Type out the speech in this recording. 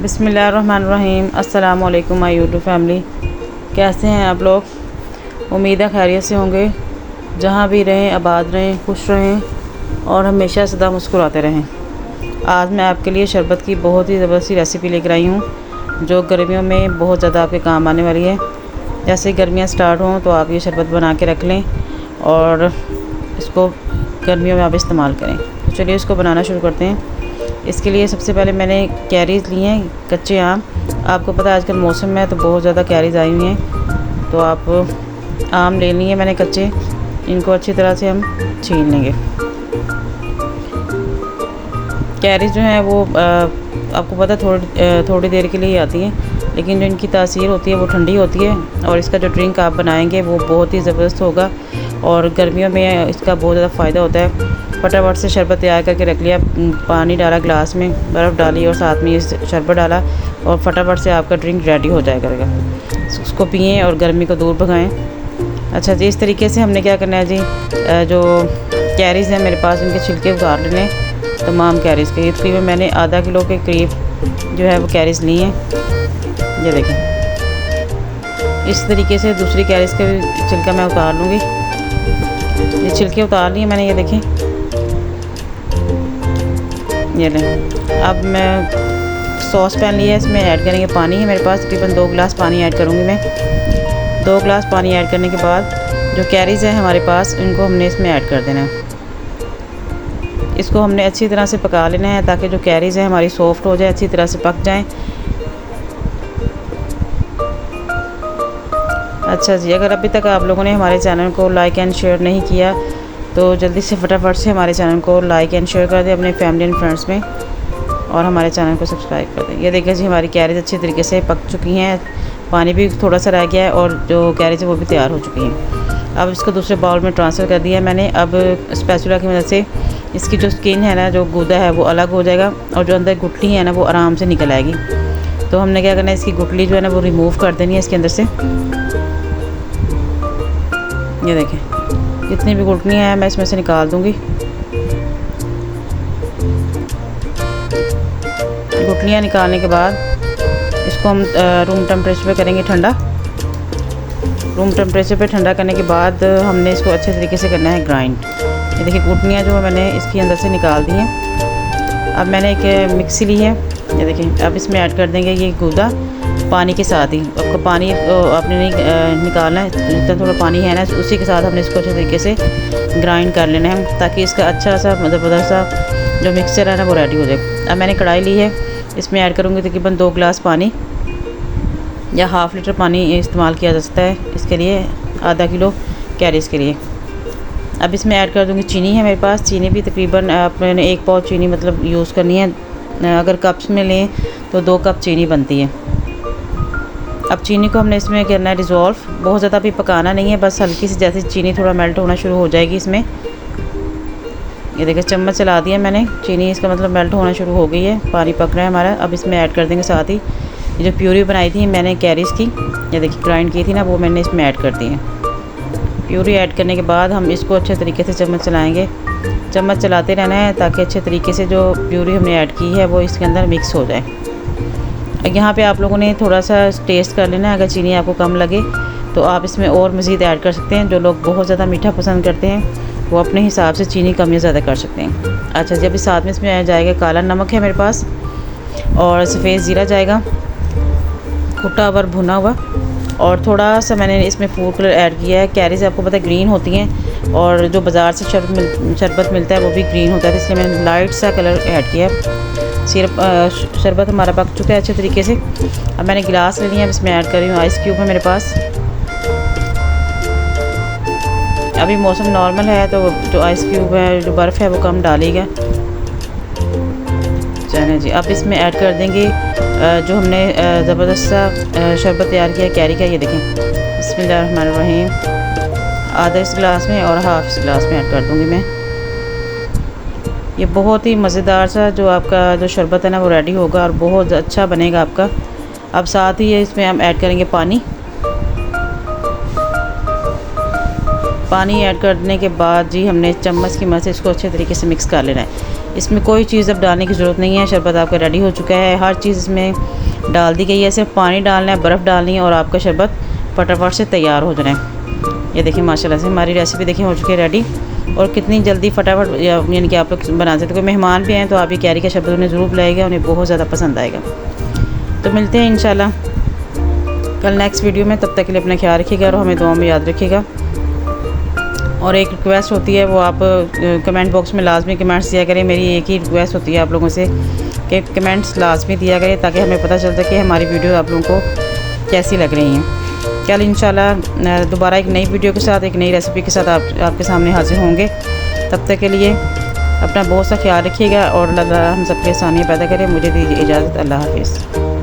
बिस्मिल्लाहिर्रहमानिर्रहीम। अस्सलाम वालेकुम माय यूट्यूब फैमिली। कैसे हैं आप लोग? उम्मीद है खैरियत से होंगे। जहाँ भी रहें आबाद रहें, खुश रहें और हमेशा सदा मुस्कुराते रहें। आज मैं आपके लिए शरबत की बहुत ही ज़बरदस्त रेसिपी लेकर आई हूँ, जो गर्मियों में बहुत ज़्यादा आपके काम आने वाली है। जैसे गर्मियाँ स्टार्ट हों तो आप ये शरबत बना के रख लें और इसको गर्मियों में आप इस्तेमाल करें। तो चलिए इसको बनाना शुरू करते हैं। इसके लिए सबसे पहले मैंने कैरीज़ ली हैं, कच्चे आम। आपको पता है आजकल मौसम में तो बहुत ज़्यादा कैरीज़ आई हुई हैं, तो आप आम ले लिए मैंने कच्चे। इनको अच्छी तरह से हम छील लेंगे। कैरीज़ जो है वो आपको पता थोड़ी देर के लिए आती है, लेकिन जो इनकी तासीर होती है वो ठंडी होती है और इसका जो ड्रिंक आप बनाएंगे वो बहुत ही ज़बरदस्त होगा और गर्मियों में इसका बहुत ज़्यादा फ़ायदा होता है। फटाफट से शरबत तैयार करके रख लिया, पानी डाला ग्लास में, बर्फ़ डाली और साथ में ये शरबत डाला और फटाफट से आपका ड्रिंक रेडी हो जाया करेगा। उसको पिएं और गर्मी को दूर भगाएं। अच्छा जी, इस तरीके से हमने क्या करना है जी, जो कैरीज़ हैं मेरे पास उनके छिलके उतार लेने तमाम कैरीज़ के। तकरीबन मैंने आधा किलो के करीब जो है वो कैरीज़ ली हैं। ये देखें, इस तरीके से दूसरी कैरीज़ के छिलका मैं उतार लूँगी। ये छिलके उतार लिए मैंने, ये देखें, ये लें। अब मैं सॉस पैन लिया है, इसमें ऐड करेंगे पानी है मेरे पास, तकरीबन 2 गिलास पानी ऐड करूँगी मैं। 2 गिलास पानी ऐड करने के बाद जो कैरीज़ है हमारे पास इनको हमने इसमें ऐड कर देना है। इसको हमने अच्छी तरह से पका लेना है ताकि जो कैरीज़ है हमारी सॉफ्ट हो जाए, अच्छी तरह से पक जाएं। अच्छा जी, अगर अभी तक आप लोगों ने हमारे चैनल को लाइक एंड शेयर नहीं किया तो जल्दी से फटाफट से हमारे चैनल को लाइक एंड शेयर कर दें अपने फैमिली एंड फ्रेंड्स में और हमारे चैनल को सब्सक्राइब कर दें। ये देखिए जी, हमारी कैरीज़ अच्छी तरीके से पक चुकी हैं, पानी भी थोड़ा सा रह गया है और जो कैरीज़ है वो भी तैयार हो चुकी हैं। अब इसको दूसरे बाउल में ट्रांसफ़र कर दिया है मैंने। अब स्पैचुला की मदद से इसकी जो स्किन है ना, जो गूदा है वो अलग हो जाएगा और जो अंदर गुठली है ना वो आराम से निकल आएगी। तो हमने क्या करना है, इसकी गुठली जो है ना वो रिमूव कर देनी है इसके अंदर से। ये देखें, जितनी भी गुठलियाँ हैं मैं इसमें से निकाल दूँगी। गुठलियाँ निकालने के बाद इसको हम रूम टेम्परेचर पे करेंगे ठंडा। रूम टेम्परेचर पे ठंडा करने के बाद हमने इसको अच्छे तरीके से करना है ग्राइंड। ये देखिए, गुठलियाँ जो मैंने इसके अंदर से निकाल दी हैं। अब मैंने एक मिक्सी ली है, ये देखें। अब इसमें ऐड कर देंगे ये गूदा पानी के साथ ही। आपको पानी आपने नहीं निकालना है, जितना थोड़ा पानी है ना उसी के साथ हमने इसको अच्छे तरीके से ग्राइंड कर लेना है ताकि इसका अच्छा सा मदद सा जो मिक्सचर है ना वो रेडी हो जाए। अब मैंने कढ़ाई ली है, इसमें ऐड करूँगी तकरीबन 2 गिलास पानी या हाफ़ लीटर पानी इस्तेमाल किया जा सकता है इसके लिए, आधा किलो कैरीज़ के लिए। अब इसमें ऐड कर दूँगी चीनी है मेरे पास। चीनी भी तकरीबन आपने 1 पाव चीनी मतलब यूज़ करनी है। अगर कप्स में लें तो 2 कप चीनी बनती है। अब चीनी को हमने इसमें करना है डिज़ोल्व। बहुत ज़्यादा भी पकाना नहीं है, बस हल्की सी जैसे चीनी थोड़ा मेल्ट होना शुरू हो जाएगी इसमें। ये देखिए, चम्मच चला दिया मैंने, चीनी इसका मतलब मेल्ट होना शुरू हो गई है, पानी पक रहा है हमारा। अब इसमें ऐड कर देंगे साथ ही ये जो प्यूरी बनाई थी मैंने कैरीज़ की, ये देखिए ग्राइंड की थी ना, वो मैंने इसमें ऐड कर दी है। प्यूरी ऐड करने के बाद हम इसको अच्छे तरीके से चम्मच चलाएँगे। चम्मच चलाते रहना है ताकि अच्छे तरीके से जो प्यूरी हमने ऐड की है वो इसके अंदर मिक्स हो जाए। यहाँ पे आप लोगों ने थोड़ा सा टेस्ट कर लेना है, अगर चीनी आपको कम लगे तो आप इसमें और मज़ीद ऐड कर सकते हैं। जो लोग बहुत ज़्यादा मीठा पसंद करते हैं वो अपने हिसाब से चीनी कम या ज़्यादा कर सकते हैं। अच्छा जी, अभी साथ में इसमें जाएगा काला नमक है मेरे पास और सफ़ेद ज़ीरा जाएगा, कुटा हुआ भुना हुआ, और थोड़ा सा मैंने इसमें फूड कलर ऐड किया है। कैरीज़ आपको पता है ग्रीन होती हैं और जो बाज़ार से शरबत मिलता है वो भी ग्रीन होता है, तो इसलिए मैंने लाइट सा कलर ऐड किया है। शरबत हमारा पक चुका है अच्छे तरीके से। अब मैंने गिलास ले लिया है, इसमें ऐड कर रही हूँ आइस क्यूब है मेरे पास। अभी मौसम नॉर्मल है तो जो आइस क्यूब है, जो बर्फ़ है वो कम डालेगा। चलिए जी, अब इसमें ऐड कर देंगे जो हमने ज़बरदस्त सा शरबत तैयार किया कैरी का। ये देखें, बिस्मिल्लाहिर्रहमानिर्रहीम। आधा इस गिलास में और हाफ़ इस गिलास में ऐड कर दूँगी मैं। ये बहुत ही मज़ेदार सा जो आपका जो शरबत है ना वो रेडी होगा और बहुत अच्छा बनेगा आपका। अब साथ ही इसमें हम ऐड करेंगे पानी। पानी ऐड करने के बाद जी हमने चम्मच की मदद से इसको अच्छे तरीके से मिक्स कर लेना है। इसमें कोई चीज़ अब डालने की ज़रूरत नहीं है, शरबत आपका रेडी हो चुका है। हर चीज़ इसमें डाल दी गई है, सिर्फ पानी डालना है, बर्फ़ डालनी है और आपका शरबत फटाफट से तैयार हो जाना है। ये देखिए माशाल्लाह से हमारी रेसिपी देखिए हो चुकी है रेडी। और कितनी जल्दी फटाफट यानी कि आप लोग बना सकते। कोई मेहमान भी आए तो आप ये कैरी का शरबत उन्हें ज़रूर बुलाएगा, उन्हें बहुत ज़्यादा पसंद आएगा। तो मिलते हैं इंशाल्लाह कल नेक्स्ट वीडियो में। तब तक के लिए अपना ख्याल रखिएगा और हमें दुआ में याद रखिएगा। और एक रिक्वेस्ट होती है, वो आप कमेंट बॉक्स में लाजमी कमेंट्स दिया करें। मेरी एक ही रिक्वेस्ट होती है आप लोगों से कि कमेंट्स लाजमी दिया करें ताकि हमें पता चल सके हमारी वीडियो आप लोगों को कैसी लग रही हैं। कल इंशाल्लाह दोबारा एक नई वीडियो के साथ, एक नई रेसिपी के साथ आपके सामने हाजिर होंगे। तब तक के लिए अपना बहुत सा ख्याल रखिएगा और अल्लाह हम सबके आसानियाँ पैदा करें। मुझे दीजिए इजाज़त। अल्लाह हाफ़िज़।